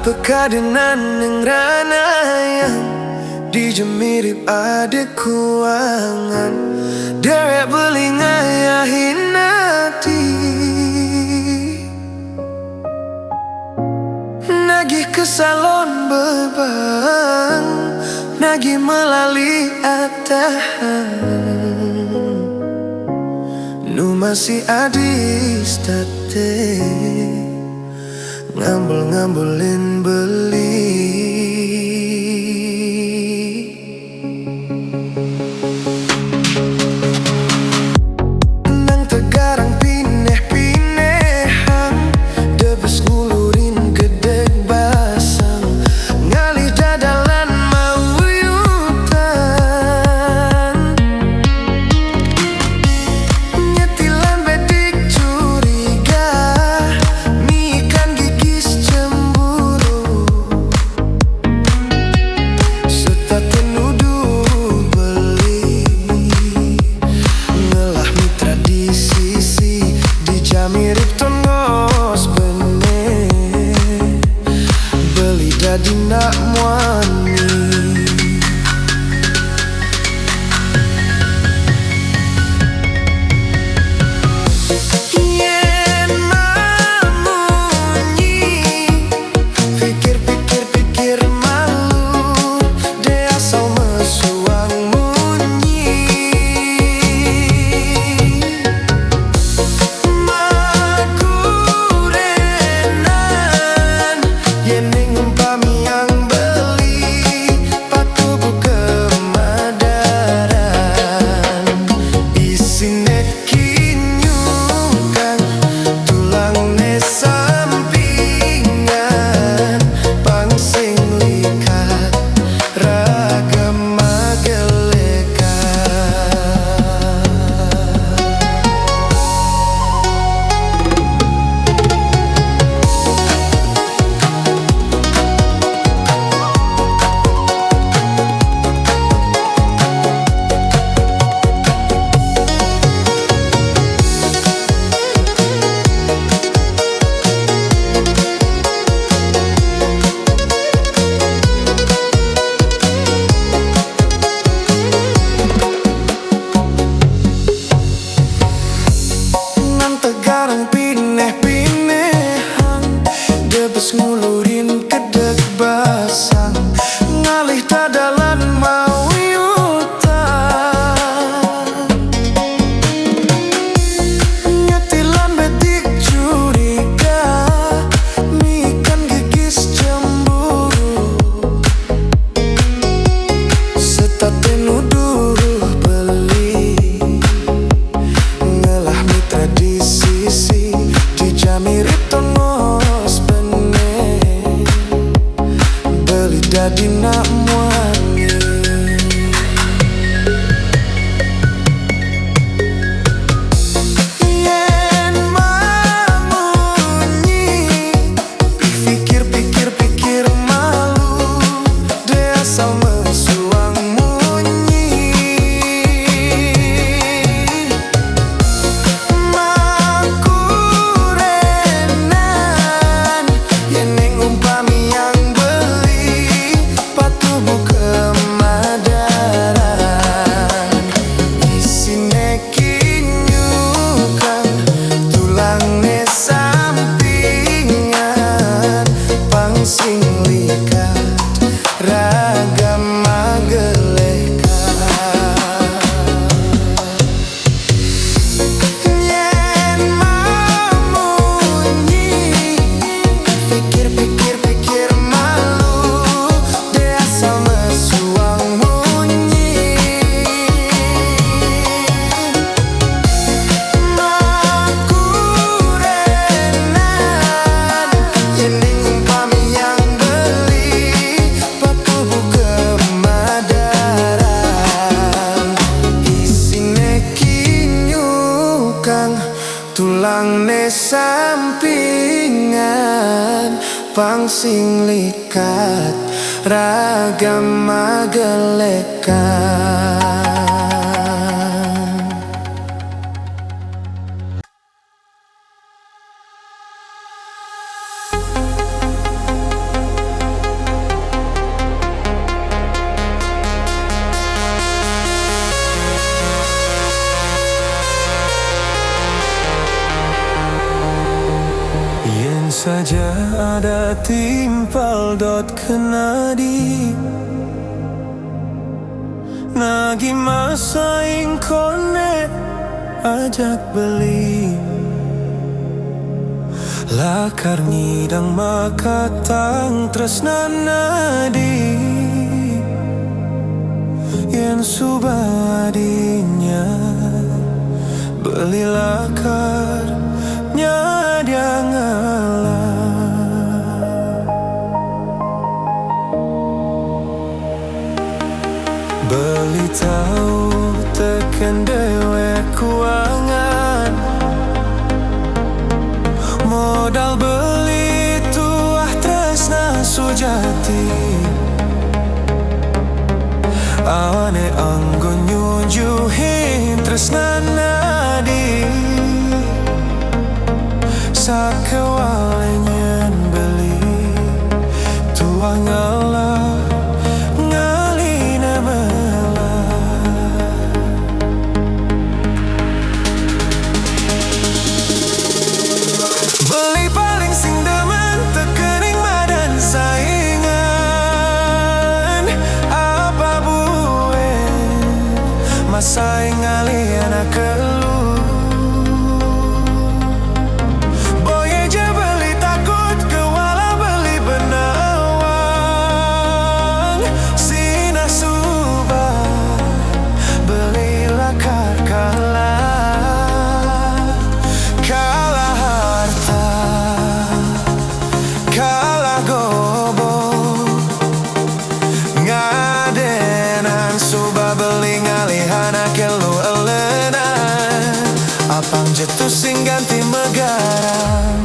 Pekadenan yang ranayang dijemirip adekku angan derek belingayahin hati nagih ke salon bebang nagih melalui atahan nu masih adis tate ngambul-ngambulin beli nang tegarang pineh-pinehang debes ngulurin gedeg basang ngalih dadalan mau yutan nyetilan bedik curiga mikan gigis cemburu serta tenuduh beli ngelah mitra di sisi dijamirip tongos bene beli dadi nak muani yen mamunyi pikir-pikir malu de asal mesuang munyi makurenan yen umpami yang beli patubu kemadaran isine kinyukan tulang ne sampingan pangsing likat ragam magelekan nang tegarang pineh-pinehang debes ngulurin kedeg basang ngalih tadalan mau yutan nyetilan bedik curiga mikan gigis cemburu serta tenuduh beli ngelah mitra di sisi dijamirip tongos bene beli dadi nak muani yen mamunyi pikir malu de asal mesuang munyi makurenan yen umpami yang beli patubu kemadaran isine kinyukan tulang ne sampingan pangsing likat ragam magelekan yen mamunyi pikir malu de asal mesuang munyi makurenan yen umpami yang beli patubu kemadaran isine kinyukan tulang ne sampingan pangsing likat ragam magelekan saja ada timpal dot kenadi Nagi masa ingkone ajak beli Lakar ngidang makatang tresnanadi Yen subadinya beli lakar dia ngalah Beli tahu teken dewe kuangan Modal beli tuah tresna sujati Awane anggo nyujuhin tresna nadi Sakewalenya beli tuang ngalah ngalina melah Beli paling sing demen tekening badan saingan Apa buwe masaing ngaliana kelu Apang jatuh sing ganti megaran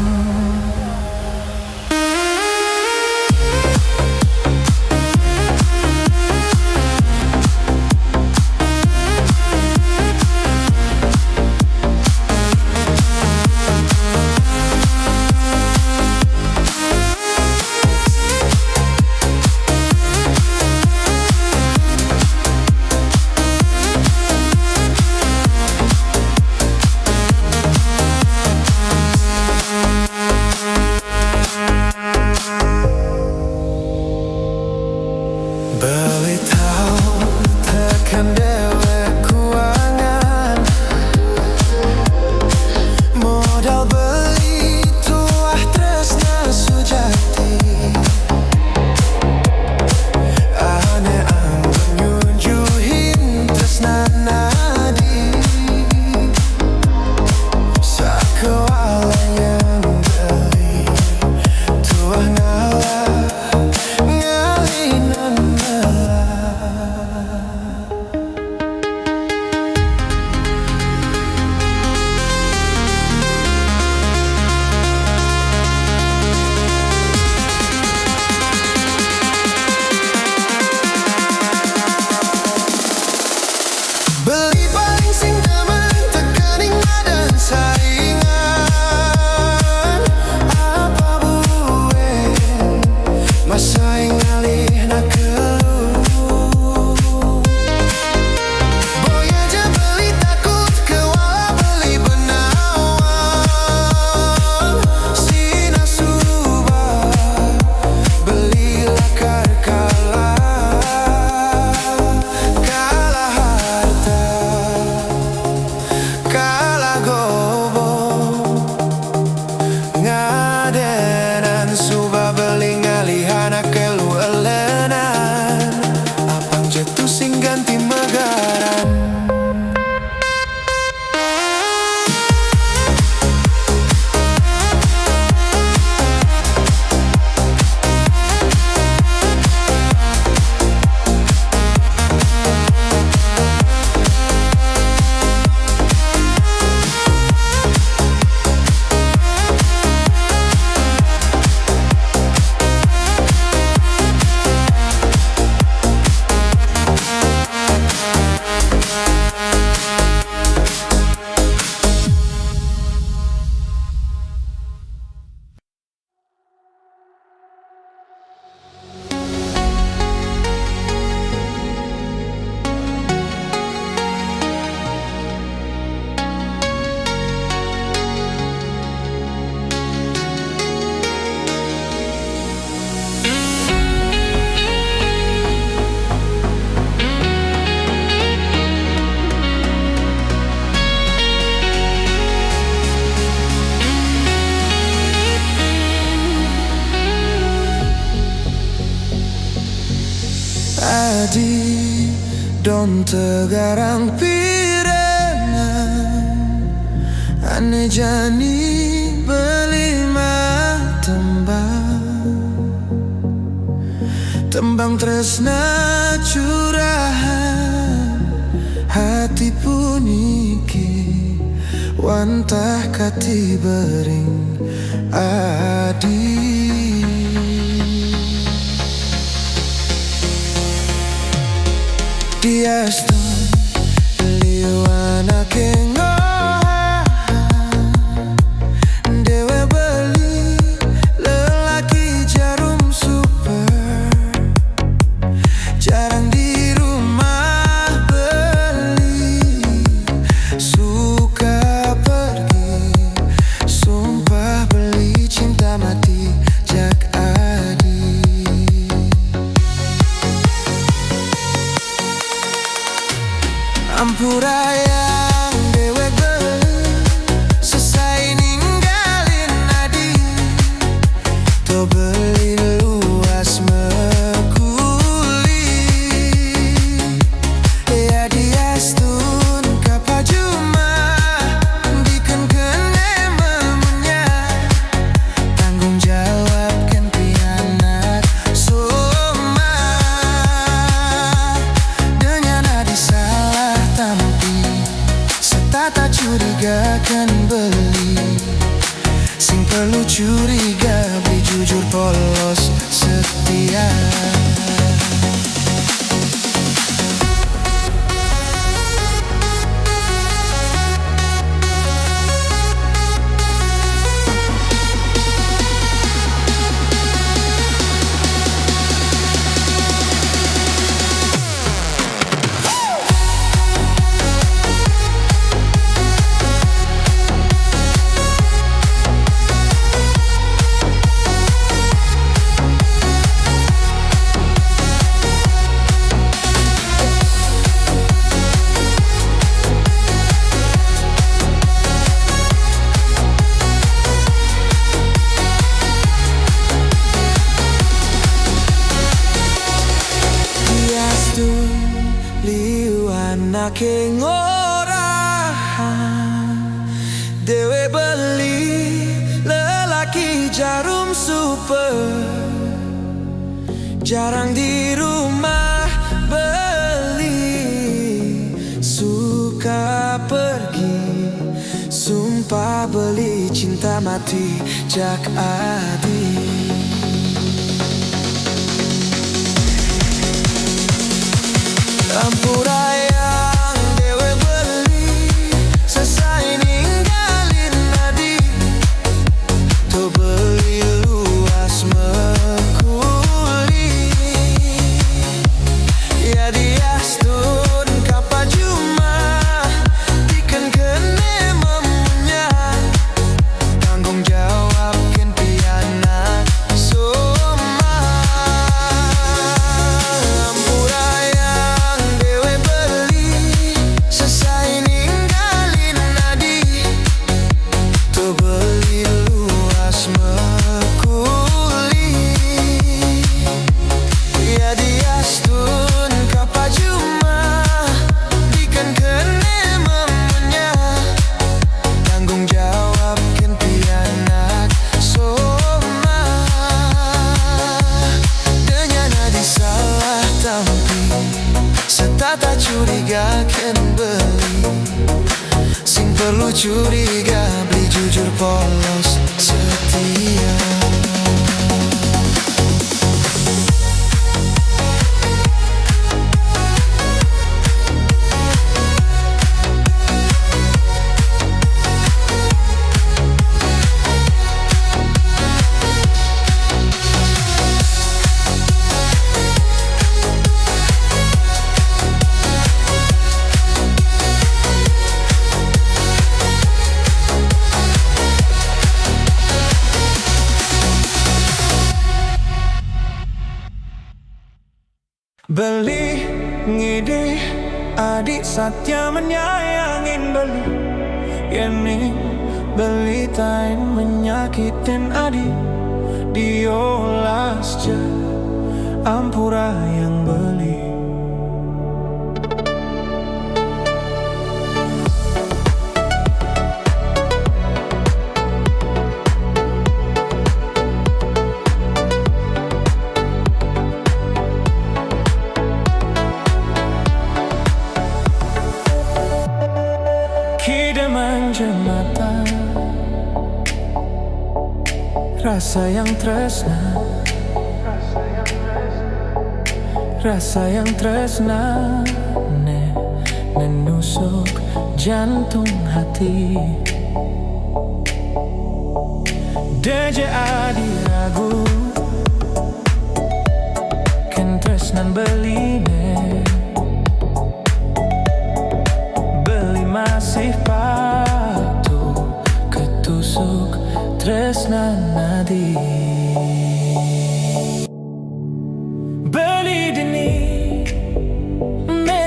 adi don tegarang pirengan ane jani belima tembang tresna curahan hati puniki wantah kati bering adi Diaston liwana kengoha dewe beli lelaki jarum super jarang di rumah beli suka pergi sumpah beli cinta mati jak adi Ampura yang dewe beli selesai ninggalin adi to beli luas mekuli ya diastun kapajuma diken kene memunya tanggung jawab kan pianak soma dengan adi salah tampi setata curiga kan beli sing perlu curiga beli jujur polos setia Anake ngorahan dewe beli lelaki jarum super jarang di rumah beli suka pergi sumpah beli cinta mati jak adi Ampura yang dewe beli selesai ninggalin adi to beli luas mekuli ya diastun kapajuma diken kene memunya tanggung jawab kan pianak soma Ampura yang dewe beli selesai ninggalin adi to beli luas mekuli ya diastun kapajuma diken kene memunya tanggung jawab kan pianak soma dengan adi salah tampi setata curiga kan beli sing perlu curiga beli jujur polos setia Beli ngide adik satya menyayangin beli Yening beli tain menyakitin adik diolas je Ampura yang beli jemata, rasa yang tresna, rasa yang tresna menusuk jantung hati. DJ Adi ragu ken tresnan beline, beli masih patuh ketusuk tresnan nadi. Beli dini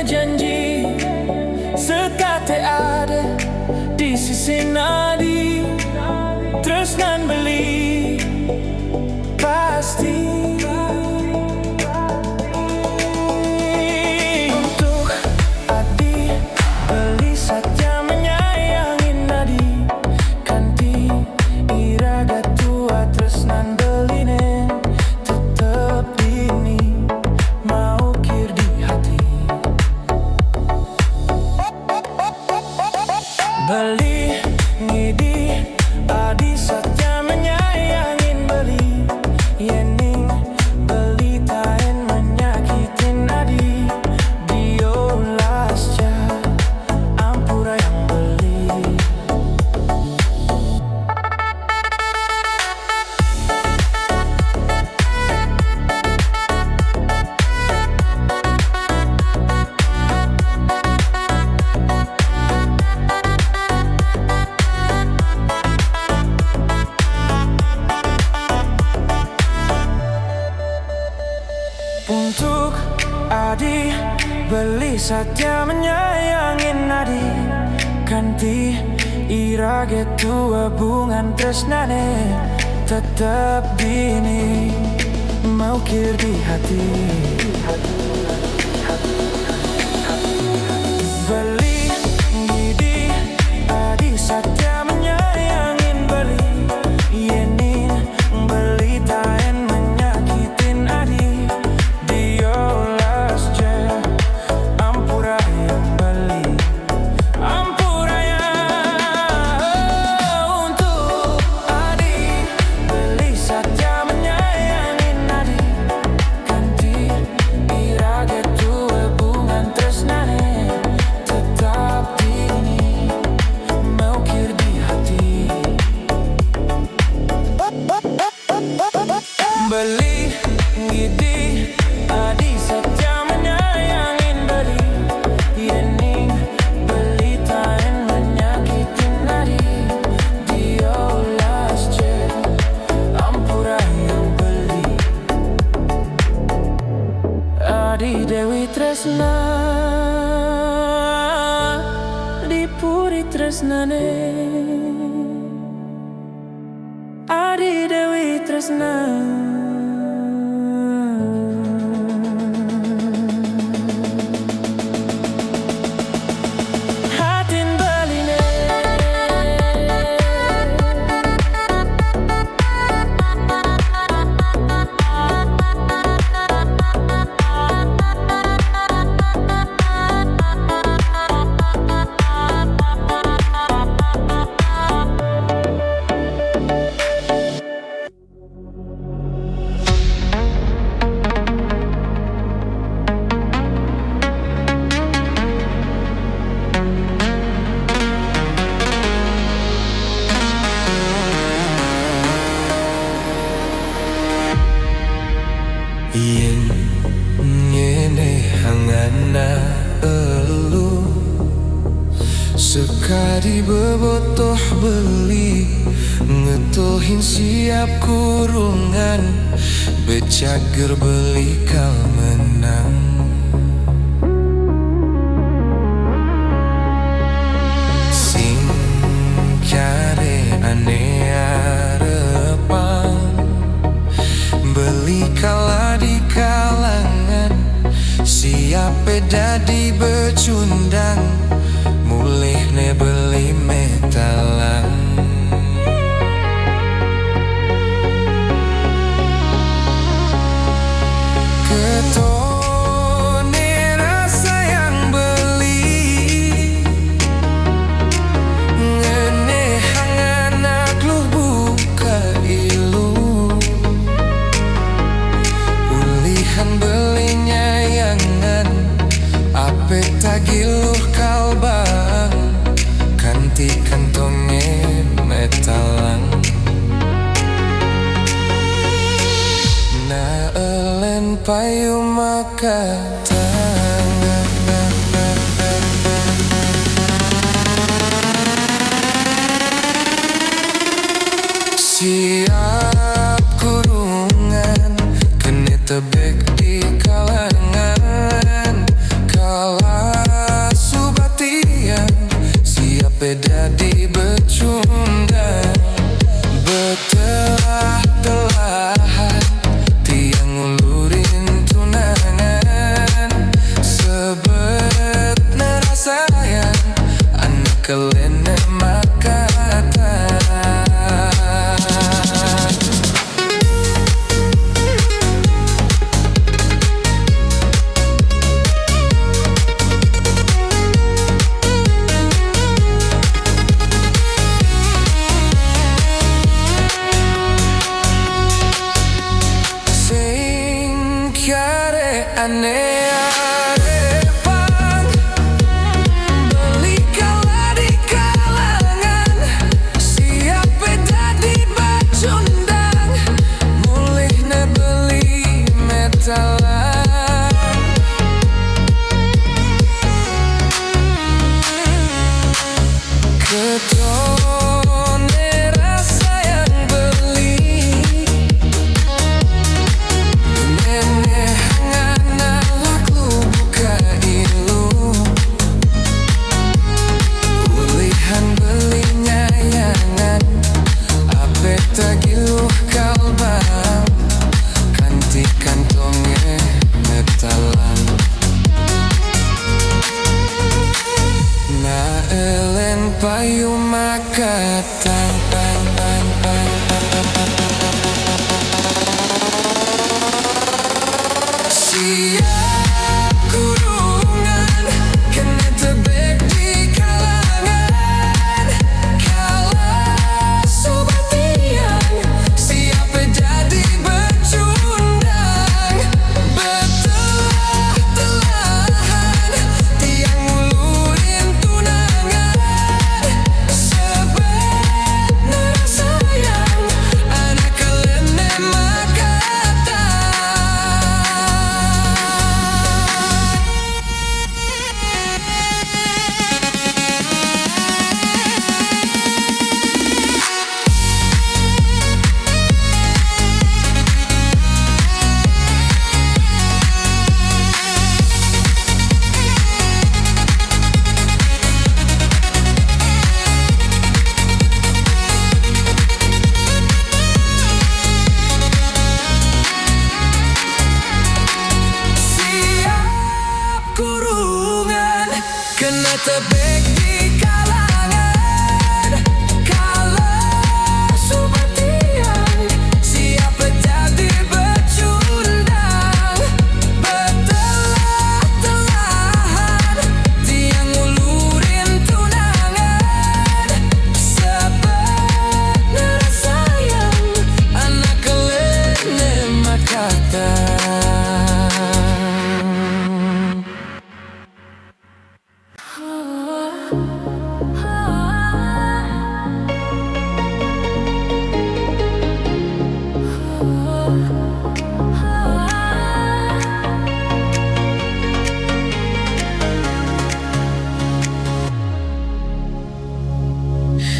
janji sekate ada di sisi nadi, tresnan beli pasti. Untuk Adi beli saja menyayangi nadi, kanti iraga tua tresnan beline tetep ini mau kir di hati. Beli ngidi Adi saja menyayangin beli, yening beli tain menyakitin Adi, diolas ja ampura yang beli. Untuk Adi beli saja menyayangin Adi, kanti irage tua bungan tresnane tetap bini mau kir di hati. Beli ngidi Adi saja menyayangin beli, yenin beli tain menyakitin Adi, diolas je ampura yang beli, ampura yang. Untuk Adi beli saja menyayangin Adi, kanti irage tua bungan tresnane tetap dini mau kir di hati. Beli ngidi Adi saja menyayangin beli, yening beli tain menyakitin Adi, diolas je ampura yang beli. Adi Dewi tresna dipuri tresnane, Adi Dewi tresna. Hatin beline yen ngene hangana elu sekali bebotoh beli, ngetohin siap kurungan, becager beli kal menang. Sing care aneh arepan beli kala di kalangan, siap dadi becundang, mulih ne beli metalang. Ketone rasa yang beli Siap kurungan kene tebek di kalangan kala subatian siap beda di becundang betelah-telahan tiang ngulurin tunangan sebet nerasayan anak kelene makatan. Aneh arepang beli kala di kalangan siap beda di bacundang mulihna beli metalan ketone rasa yang beli nenek tagiluh kalbam kanti kantonge metalan na elen payu makatan siap kurungan kena tebek di kalangan kala subatian siap jadi becundang betelah-telahan tiang ngulurin tunangan sebet nerasayang anak kelene makatan. Kena tebek di kalangan kala subatian siap jadi becundang betelah-telahan tiang ngulurin tunangan sebet nerasayang anak kelene makatan.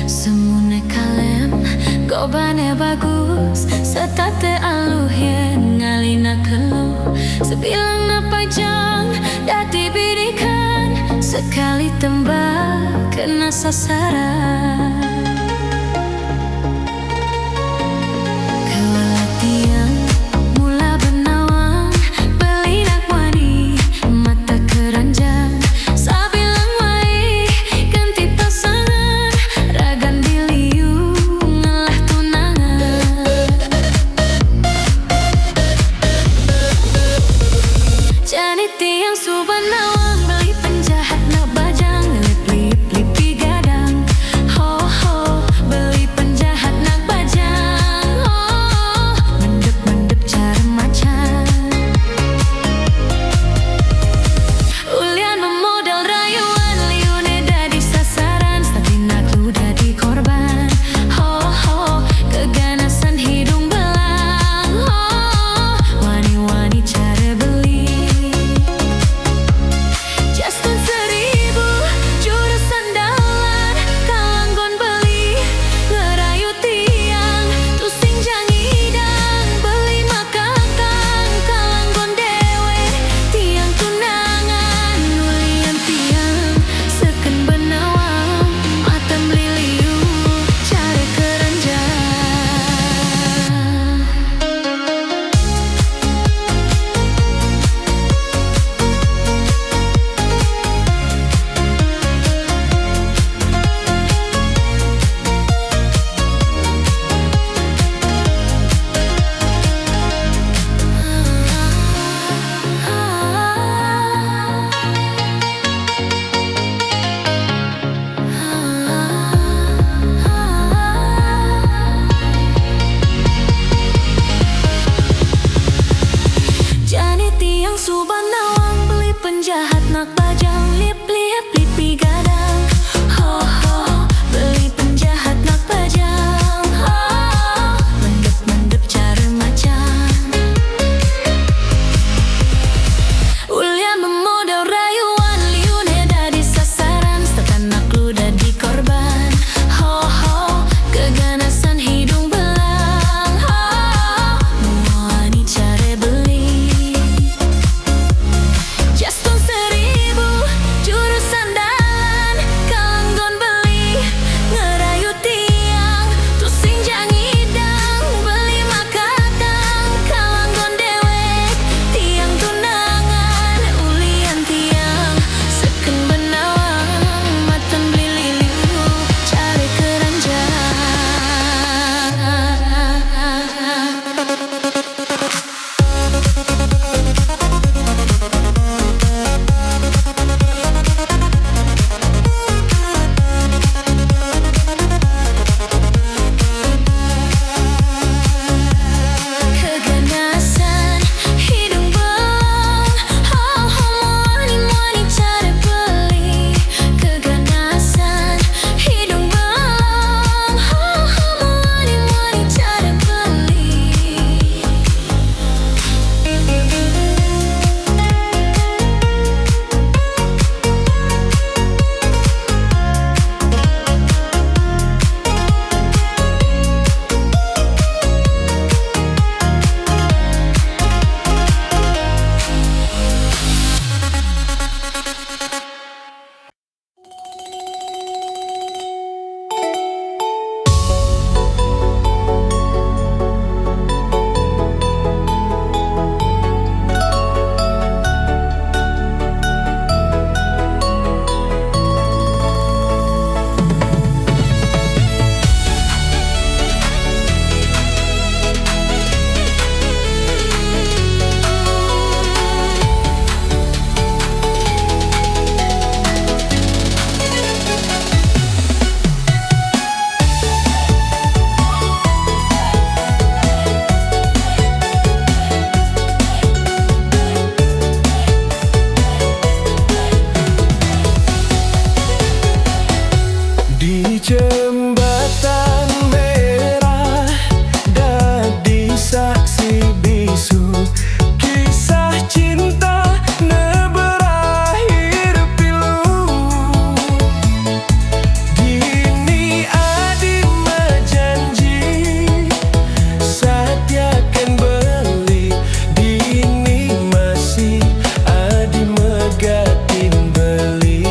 Semune kalem gobane bagus setate aluh yen ngalina keluh sebilang napajang dadi bidikan sekali tembak kena sasaran kelatihan mula benawang belinak wani mata keranjang sabilang wai ganti pasangan ragan diliu ngelah tunangan jani tiang subanawang beli penjahat nak bajang lip-lip gadang oh Jembatan merah dadi saksi bisu kisah cinta ne berakhir pilu. Dini adi menjanji setia akan beli. Dini masih adi megatin beli.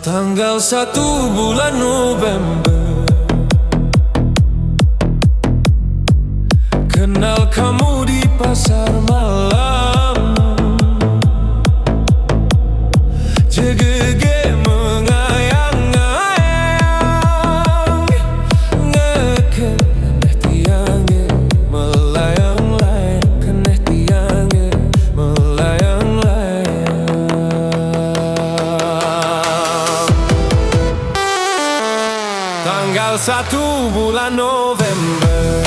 Tanggal 1 bulan November, kenal kamu di pasar malam. Jegege mengayang-ayang, ngekeneh tiangge melayang-layang, keneh tiangge melayang-layang. Tanggal 1 bulan November,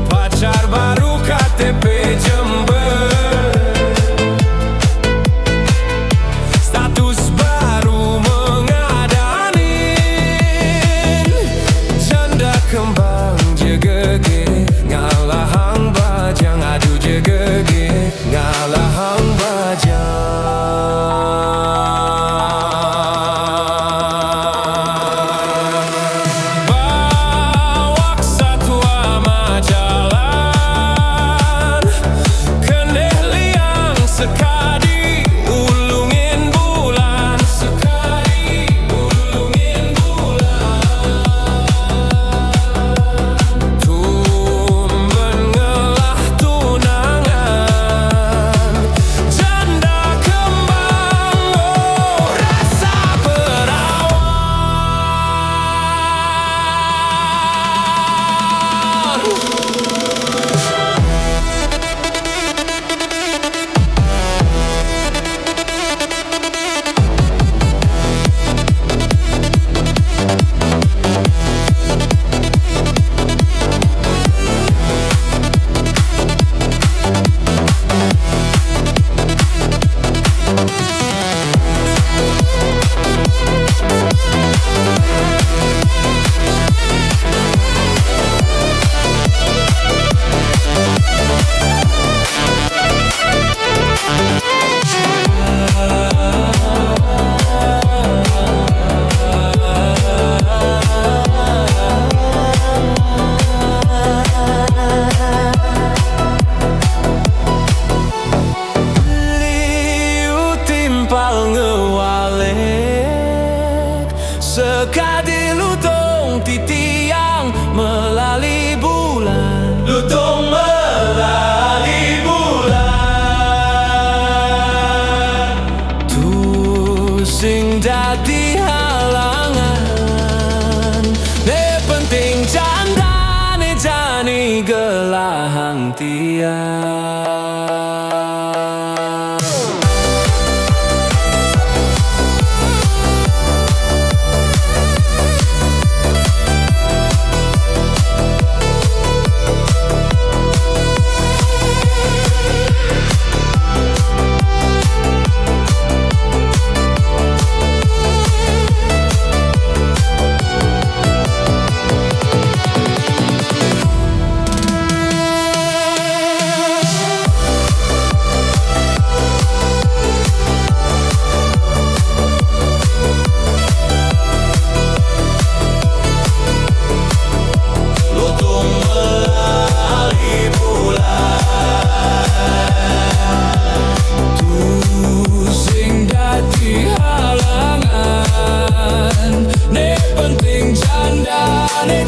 pacar baru KTP Jember, status baru mengadanin, janda kembang jegege ngalahang bajang, aduh jegege ngalahang bajang. sekadi lutong titiang melalui bulan, lutong melalui bulan. Tu sing dadi halangan, ne penting candane jani gelahang tiang.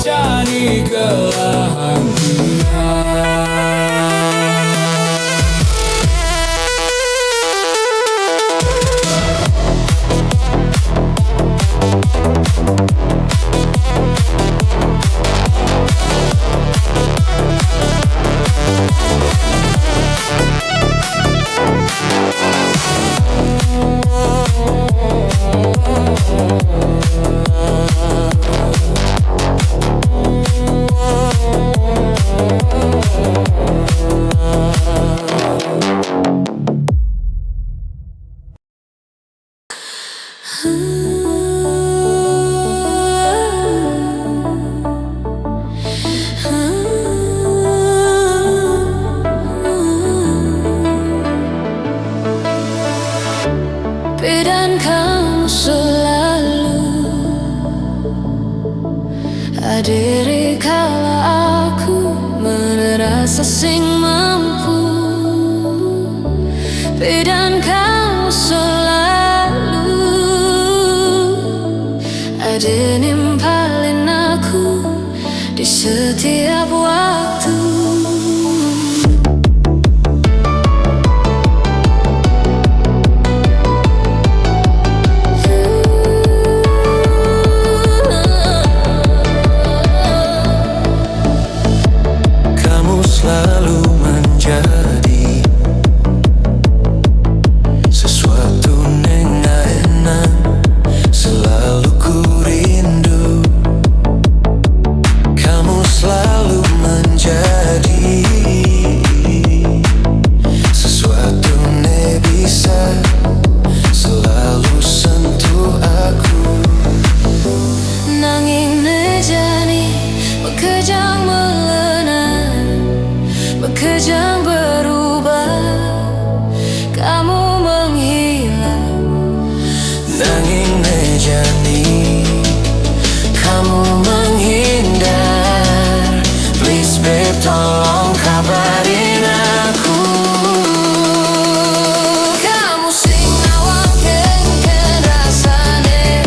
Jani gelahang Dan kamu selalu hadiri kala aku merasa sing mampu. Dan kamu selalu ada nimpalin aku di setiap waktu. Selalu menjadi sesuatu yang enak, selalu ku rindu. Kamu selalu menjadi sesuatu yang bisa selalu sentuh aku. Nanging nejani bekejang bekejang berubah, kamu menghilang. Nanging nejani kamu menghindar. Please babe, tolong kabarin aku. Kamu sing ngawangkeun rasane,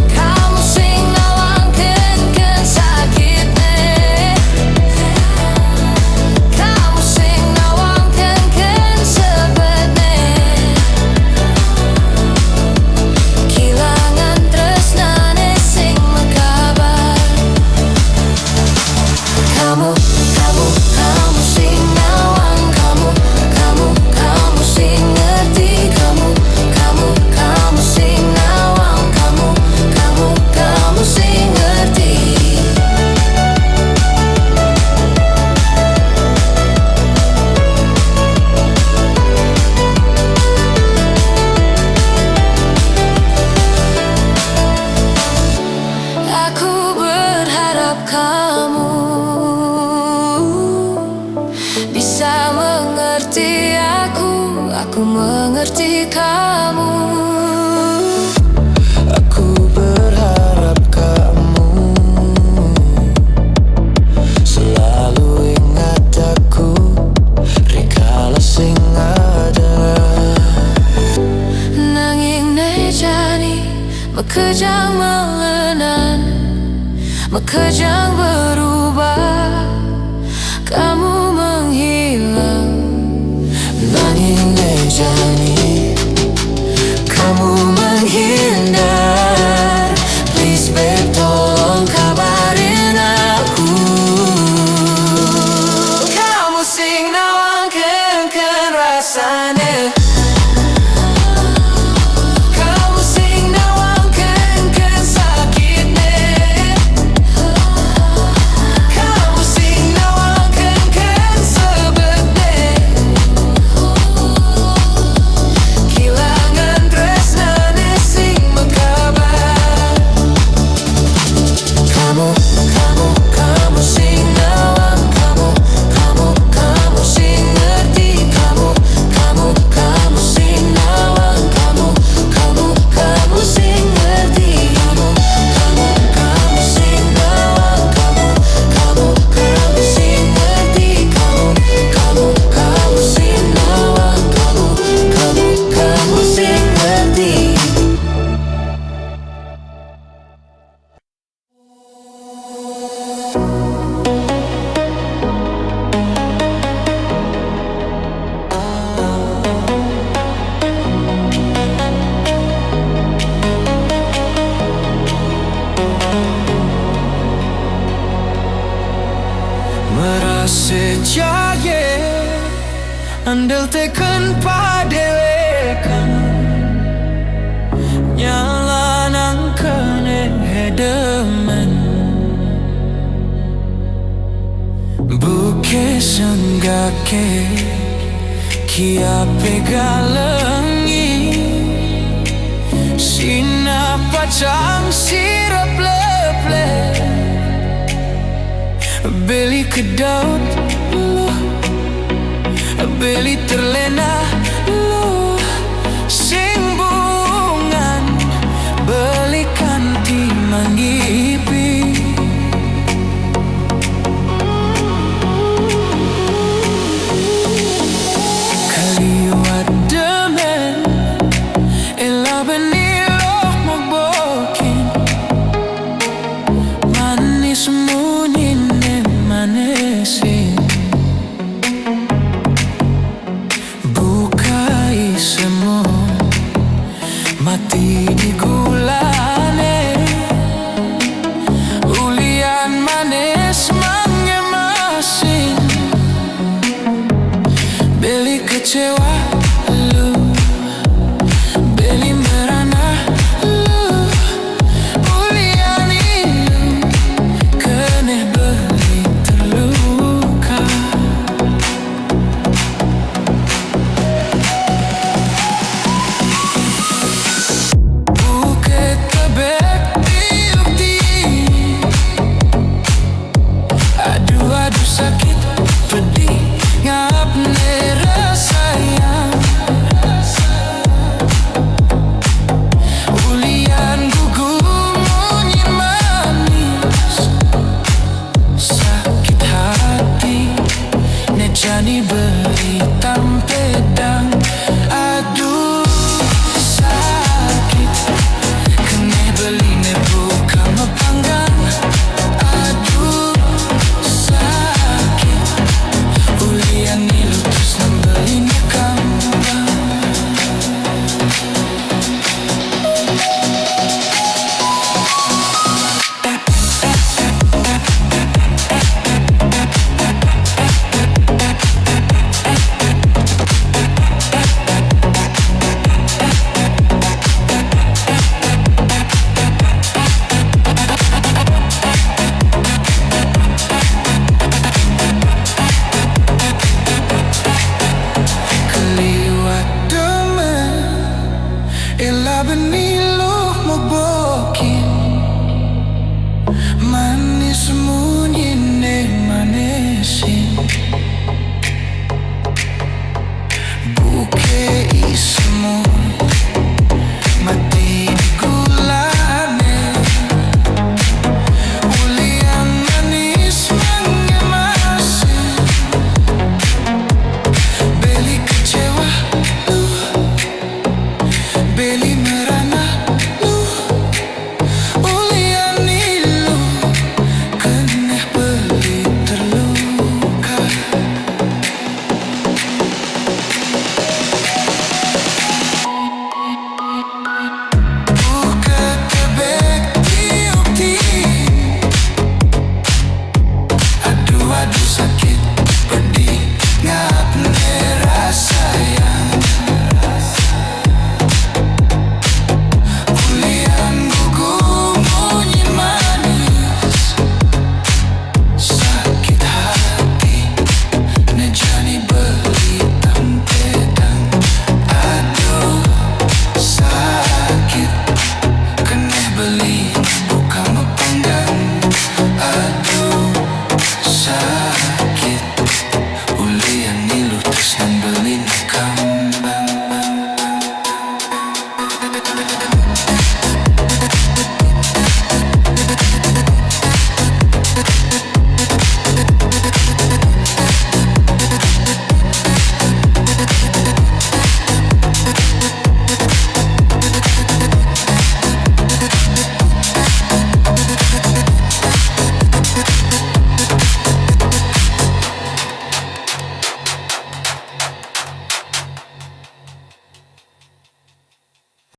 kamu sing ngawangkeun sakitne. Kamu sing ngawangkeun sebetne, kilangan tresnane sing mekabar. Kamu sing ngawang, kamu sing ngerti. Kamu sing ngawang, kamu sing ngerti. Aku berharap kamu bisa mengerti aku mengerti kamu. Aku berharap kamu selalu ingat aku, rikala sing ada. Nanging nejani Mekejang melenan, mekejang berubah. Kamu menghilang, Nanging nejani kamu menghindar. Please babe, tolong kabarin aku. Kamu sing nawangkeun rasane. Kamu sing nawangkeun sakitne. Kamu sing nawangkeun sebetne. Kilangan tresnane sing mekabar. Kamu sing nawang. Kamu sing ngerti. Kamu sing nawang. Kamu sing ngerti. Kamu sing nawang. Kamu sing ngerti. Kamu sing nawang. Kamu sing ngerti. Merasa jaya andel teken padewekan nyalanan kene hedemen buke senggake kia pegalengi sina pacang sirap leple beli kedot lu, beli terlena lu, sing bungan belikan timangipi. Kaliwat demen, ela benilo magbokin, manis munin manesin. Bukai semo mati di gulane. Ulian manis mangemasin. Beli kecewa lu, beli merana lu. Ulian ilu kene beli terluka. Bukit tebek diukti. Aduh sakit pedih ngap nerasayang. Ulian gugu munyi manis. Sakit hati nejani beli tampedang. Aduh sakit kene beli ne buka mepanggang. Aduh sakit ulian nilu terus nambeli ne kambang. Keliwat demen, ela benih